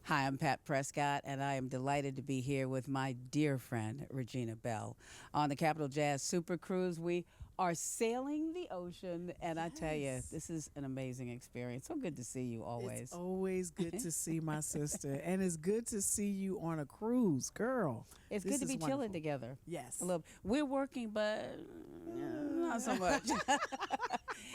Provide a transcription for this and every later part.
Hi, I'm Pat Prescott, and I am delighted to be here with my dear friend, Regina Belle. On the Capital Jazz SuperCruise, we are sailing the ocean, and I tell you, Yes. this is an amazing experience. So good to see you It's always. always good to see my sister, and it's good to see you on a cruise, girl. It's good This to is be chilling wonderful. together. A Yes. little. We're working, but not so much.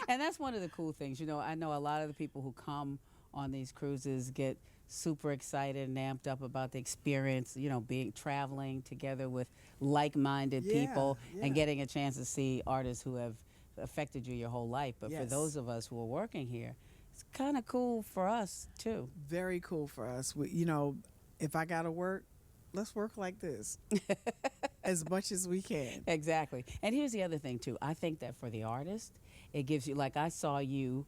And that's one of the cool things. I know a lot of the people who come on these cruises get super excited and amped up about the experience, being traveling together with like-minded Yeah, people and yeah. getting a chance to see artists who have affected you your whole life. But for those Yes. of us who are working here, it's kind of cool for us too. Very cool for us. If I got to work, let's work like this as much as we can. Exactly. And here's the other thing too. I think that for the artist, it gives you, like I saw you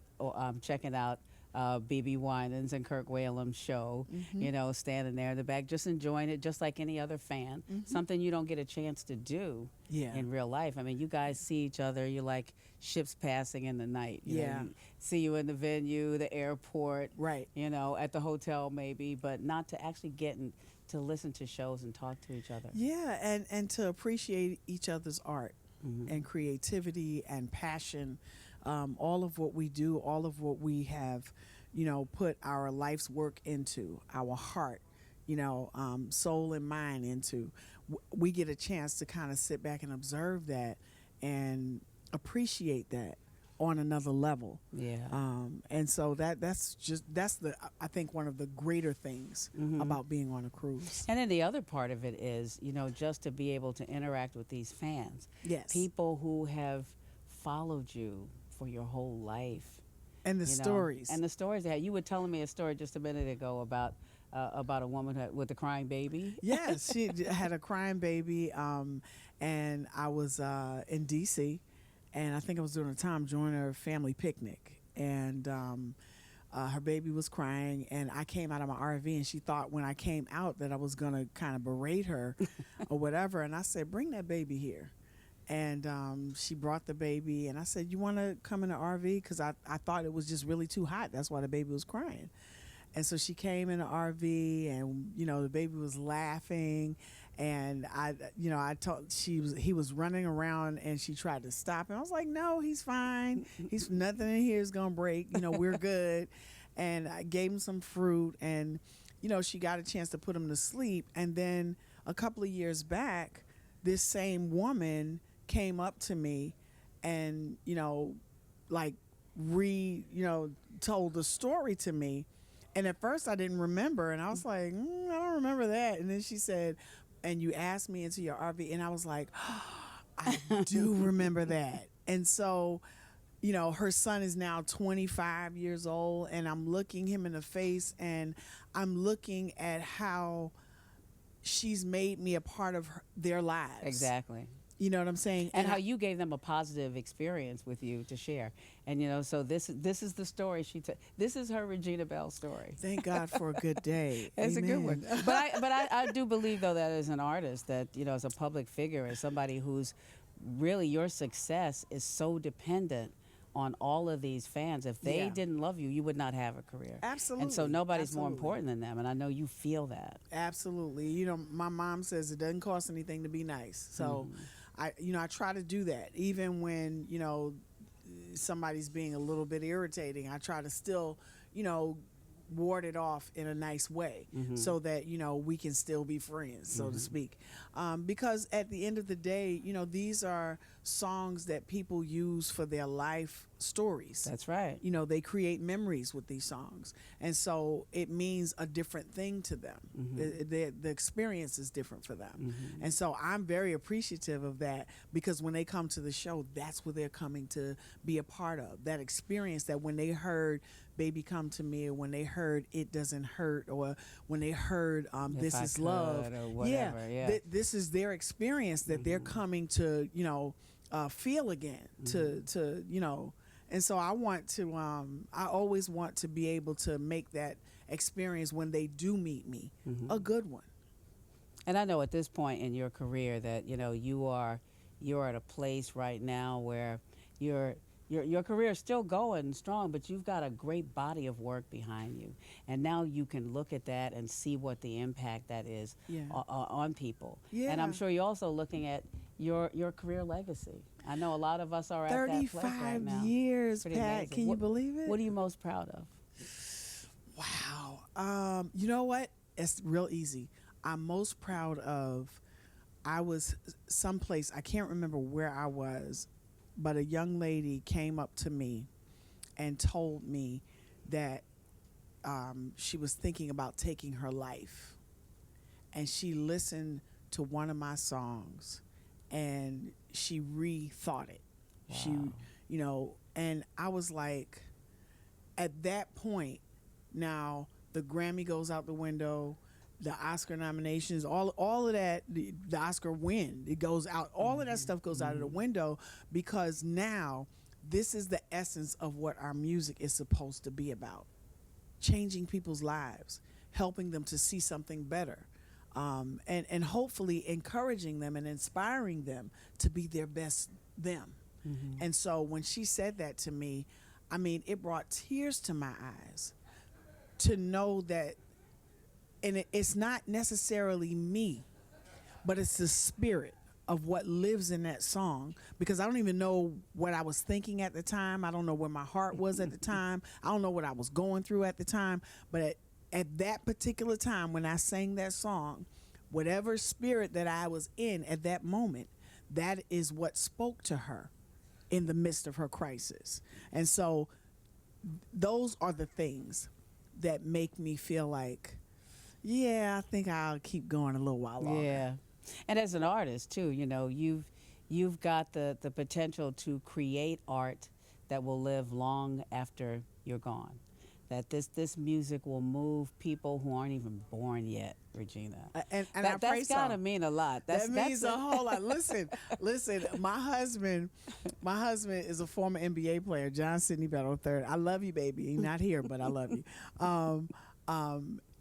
checking out BB Winans and Kirk Whalem's show, Hmm. standing there in the back, just enjoying it, just like any other fan. Hmm. Something you don't get a chance to do Yeah. in real life. I mean, you guys see each other. You're like ships passing in the night. Yeah. You see you in the venue, the airport, Right. at the hotel maybe, but not to actually to listen to shows and talk to each other. Yeah, and to appreciate each other's art Hmm. and creativity and passion, all of what we do, all of what we have, put our life's work into, our heart, soul and mind into. We get a chance to kind of sit back and observe that and appreciate that on another level. Yeah. And so that's the I think one of the greater things Hmm. about being on a cruise. And then the other part of it is, just to be able to interact with these fans, Yes. people who have followed you for your whole life, And the stories. and the stories they had. You were telling me a story just a minute ago about a woman with a crying baby. Yes, she had a crying baby, and I was in D.C., and I think I was doing a Tom Joyner family picnic, and her baby was crying, and I came out of my RV, and she thought when I came out that I was gonna kind of berate her or whatever, and I said, "Bring that baby here." And she brought the baby, and I said, "You want to come in the RV?" Because I thought it was just really too hot. That's why the baby was crying. And so she came in the RV, and the baby was laughing, and I told he was running around, and she tried to stop him. I was like, "No, he's fine. He's nothing in here is gonna break. We're good." And I gave him some fruit, and she got a chance to put him to sleep. And then a couple of years back, this same woman came up to me, and like told the story to me, and at first I didn't remember, and I was like, I don't remember that. And then she said, "And you asked me into your RV," and I was like, I do remember that. And so her son is now 25 years old, and I'm looking him in the face, and I'm looking at how she's made me a part of their lives. Exactly. You know what I'm saying? And how you gave them a positive experience with you to share. And so this is the story this is her Regina Belle story. Thank God for a good day. It's a good one. Amen. But I do believe though that as an artist, that as a public figure, as somebody who's really, your success is so dependent on all of these fans. If they Yeah. didn't love you, you would not have a career. Absolutely. And so nobody's more Absolutely. important than them. And I know you feel that. Absolutely. My mom says it doesn't cost anything to be nice. So I try to do that. Even when, somebody's being a little bit irritating, I try to still, ward it off in a nice way, so that we can still be friends, so to speak, because at the end of the day, these are songs that people use for their life stories. That's right. They create memories with these songs, and so it means a different thing to them. The experience is different for them, and so I'm very appreciative of that, because when they come to the show, that's what they're coming to be a part of, that experience, that when they heard Baby Come to Me, or when they heard It Doesn't Hurt, or when they heard This I Is Love, could, or whatever, yeah. this is their experience that they're coming to feel again, to and so I want to I always want to be able to make that experience when they do meet me a good one. And I know at this point in your career that you're at a place right now where you're your career is still going strong, but you've got a great body of work behind you, and now you can look at that and see what the impact that is Yeah. on people. And I'm Yeah. sure you're also looking at your career legacy. I know a lot of us are at that place right 35 now. years, Pretty Pat. amazing. Can you believe it? What are you most proud of? Wow. You know what? It's real easy. I'm most proud of, I was someplace, I can't remember where I was, but a young lady came up to me and told me that she was thinking about taking her life. And she listened to one of my songs and she rethought it. She, Wow. and I was like, at that point, now the Grammy goes out the window, the Oscar nominations, all of that, the Oscar win, it goes out, all of that stuff goes out of the window, because now this is the essence of what our music is supposed to be about: changing people's lives, helping them to see something better, and hopefully encouraging them and inspiring them to be their best them. And so when she said that to me, I mean, it brought tears to my eyes to know that, and it's not necessarily me, but it's the spirit of what lives in that song, because I don't even know what I was thinking at the time. I don't know where my heart was at the time. I don't know what I was going through at the time, but at that particular time when I sang that song, whatever spirit that I was in at that moment, that is what spoke to her in the midst of her crisis. And so those are the things that make me feel like, yeah, I think I'll keep going a little while longer. Yeah, and as an artist too, you've got the potential to create art that will live long after you're gone. That this music will move people who aren't even born yet, Regina. And I pray that's so. gotta mean a lot. That means a whole lot. Listen. My husband is a former NBA player, John Sidney Belle III. I love you, baby. He's not here, but I love you.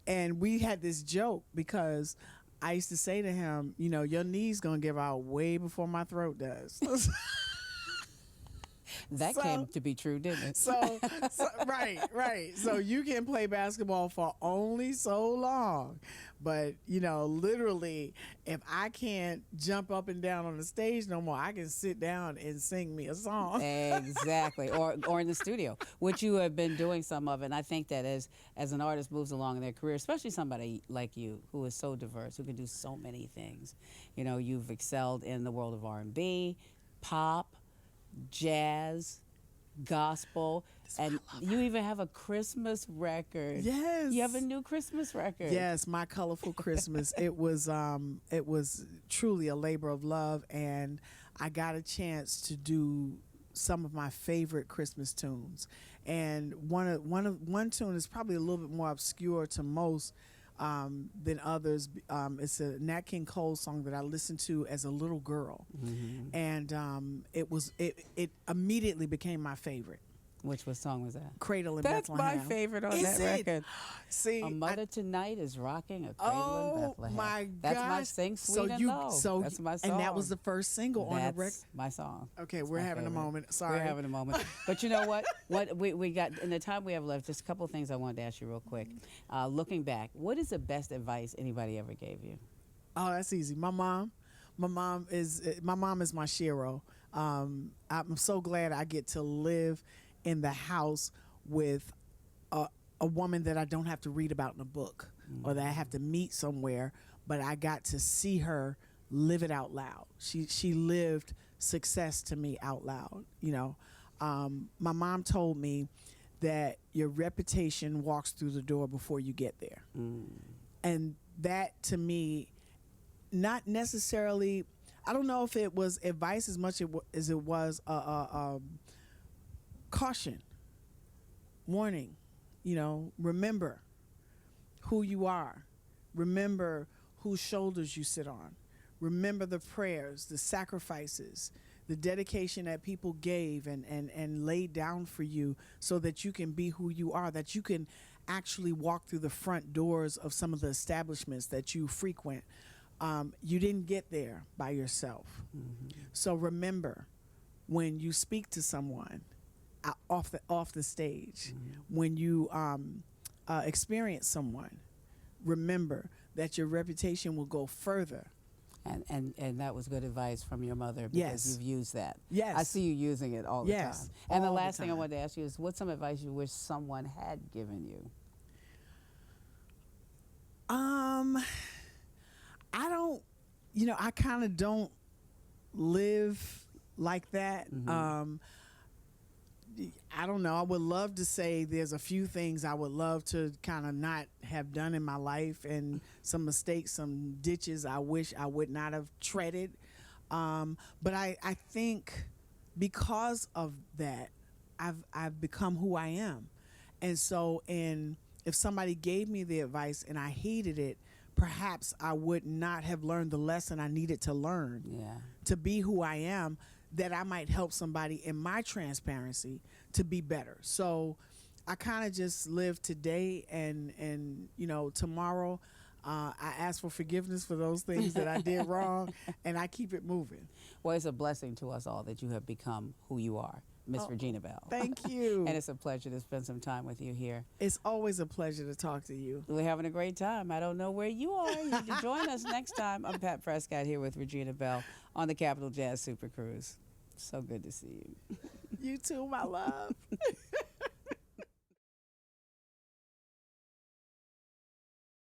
And we had this joke because I used to say to him, your knee's gonna give out way before my throat does. That came to be true, didn't it? So right. So you can play basketball for only so long. But, literally, if I can't jump up and down on the stage no more, I can sit down and sing me a song. Exactly. Or in the studio, which you have been doing some of. And I think that as an artist moves along in their career, especially somebody like you who is so diverse, who can do so many things. You've excelled in the world of R&B, pop, jazz, gospel, and you even have a Christmas record. Yes. You have a new Christmas record. Yes, My Colorful Christmas. It was truly a labor of love, and I got a chance to do some of my favorite Christmas tunes. And one tune is probably a little bit more obscure to most than others. It's a Nat King Cole song that I listened to as a little girl, and it immediately became my favorite. What song was that? Cradle in That's Bethlehem. my favorite on Is that it? record. See, A Mother Tonight is rocking a cradle in Bethlehem. My gosh. That's my Sing Sweet and Low. That's my song. And that was the first single on the record. That's my song. Okay, That's we're my having a favorite. moment. Sorry. We're having a moment. But you know what? What we got in the time we have left, just a couple of things I wanted to ask you real quick. Looking back, what is the best advice anybody ever gave you? Oh, that's easy. My mom is my shero. I'm so glad I get to live in the house with a woman that I don't have to read about in a book or that I have to meet somewhere, but I got to see her live it out loud. She lived success to me out loud. My mom told me that your reputation walks through the door before you get there. And that to me, not necessarily, I don't know if it was advice as much as it was caution, warning. Remember who you are. Remember whose shoulders you sit on. Remember the prayers, the sacrifices, the dedication that people gave and laid down for you so that you can be who you are, that you can actually walk through the front doors of some of the establishments that you frequent. You didn't get there by yourself. So remember, when you speak to someone, off the stage. When you experience someone, remember that your reputation will go further. And that was good advice from your mother, because Yes. you've used that. Yes. I see you using it all the Yes, time. And the all the last thing I time. wanted to ask you is, what's some advice you wish someone had given you? I don't, I kind of don't live like that. I don't know. I would love to say there's a few things I would love to kind of not have done in my life, and some mistakes, some ditches I wish I would not have treaded. But I think because of that, I've become who I am. And so, if somebody gave me the advice and I heeded it, perhaps I would not have learned the lesson I needed to learn Yeah. to be who I am, that I might help somebody in my transparency to be better. So I kind of just live today, and tomorrow I ask for forgiveness for those things that I did wrong, and I keep it moving. Well, it's a blessing to us all that you have become who you are, Miss Regina Belle. Thank you. And it's a pleasure to spend some time with you here. It's always a pleasure to talk to you. We're having a great time. I don't know where you are. You need to join us next time. I'm Pat Prescott here with Regina Belle on the Capital Jazz SuperCruise. So good to see you. You too, my love.